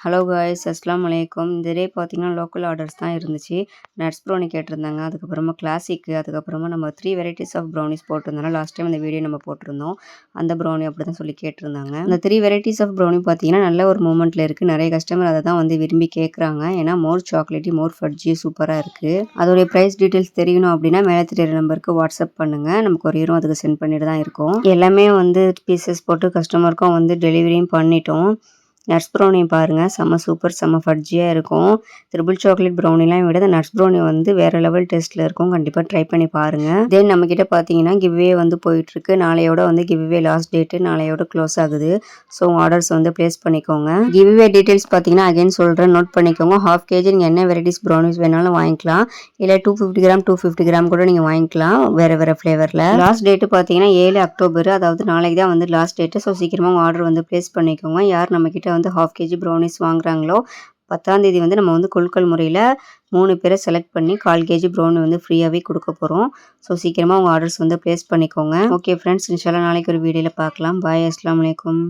Hello guys, அஸ்ஸலாமு அலைக்கும். இந்த டே பார்த்தீங்கன்னா லோக்கல் ஆர்டர்ஸ் தான் இருந்துச்சு. நட்ஸ் ப்ரௌனி கேட்டிருந்தாங்க. அதுக்கப்புறமா கிளாசிக்கு, அதுக்கப்புறமா நம்ம 3 வெரைட்டிஸ் ஆஃப் ப்ரௌனிஸ் போட்டிருந்தோம்னா லாஸ்ட் டைம் இந்த வீடியோ நம்ம போட்டிருந்தோம். அந்த ப்ரௌனி அப்படி தான் சொல்லி கேட்டிருந்தாங்க. அந்த 3 வெரைட்டிஸ் ஆஃப் ப்ரௌனி பார்த்தீங்கன்னா நல்ல ஒரு மூமெண்ட்டில் இருக்குது. நிறைய கஸ்டமர் அதை தான் வந்து விரும்பி கேட்குறாங்க. ஏன்னா மோர் சாக்லேட்டி, மோர் ஃபட்ஜி சூப்பராக இருக்குது. அதோடைய ப்ரைஸ் டீட்டெயில்ஸ் தெரியணும் அப்படின்னா மேலே தெரியுற நம்பருக்கு வாட்ஸ்அப் பண்ணுங்கள். நம்ம கொரியரும் அதுக்கு சென்ட் பண்ணிட்டு தான் இருக்கோம். எல்லாமே வந்து பீசஸ் போட்டு கஸ்டமருக்கும் வந்து டெலிவரியும் பண்ணிட்டோம். நட்ஸ் ப்ரௌனி பாருங்கள், செம்ம சூப்பர், செம்ம ஃபட்ஜியாக இருக்கும். ட்ரிபிள் சாக்லேட் ப்ரௌனிலாம் விட இந்த நட்ஸ் ப்ரௌனி வந்து வேறு லெவல் டேஸ்ட்டில் இருக்கும். கண்டிப்பாக ட்ரை பண்ணி பாருங்கள். தென் நம்மக்கிட்ட பார்த்தீங்கன்னா கிவ்வே வந்து போயிட்டுருக்கு. நாளையோட வந்து கிவ்வே லாஸ்ட் டேட்டு, நாளையோட க்ளோஸ் ஆகுது. ஸோ ஆர்டர்ஸ் வந்து ப்ளேஸ் பண்ணிக்கோங்க. கிவ்வே டீட்டெயில்ஸ் பார்த்தீங்கன்னா அகைன் சொல்கிறேன், நோட் பண்ணிக்கோங்க. ஹாஃப் கேஜி நீங்கள் என்ன வெரைட்டிஸ் ப்ரௌனிஸ் வேணாலும் வாங்கிக்கலாம். இல்லை 250 கிராம் 250 கிராம் கூட நீங்கள் வாங்கிக்கலாம், வேறு வேறு ஃப்ளேவரில். லாஸ்ட் டேட்டு பார்த்தீங்கன்னா 7 அக்டோபர், அதாவது நாளைக்கு தான் வந்து லாஸ்ட் டேட்டு. ஸோ சீக்கிரமாக ஆர்டர் வந்து ப்ளேஸ் பண்ணிக்கோங்க. யார் நம்மக்கிட்ட வந்து ஹாஃப் கேஜி ப்ரௌனிஸ் வாங்குறாங்களோ 10ஆம் தேதி வந்து நம்ம வந்து கொள்கல் முறையில் 3 பேரை செலக்ட் பண்ணி 1/4 கேஜி ப்ரௌனி வந்து ஃப்ரீயாகவே கொடுக்க போகிறோம். ஸோ சீக்கிரமாக உங்கள் ஆர்டர்ஸ் வந்து ப்ளேஸ் பண்ணிக்கோங்க. ஓகே ஃப்ரெண்ட்ஸ், இன்ஷால்லா நாளைக்கு ஒரு வீடியோவில் பார்க்கலாம். பாய், அஸ்ஸலாமு அலைக்கும்.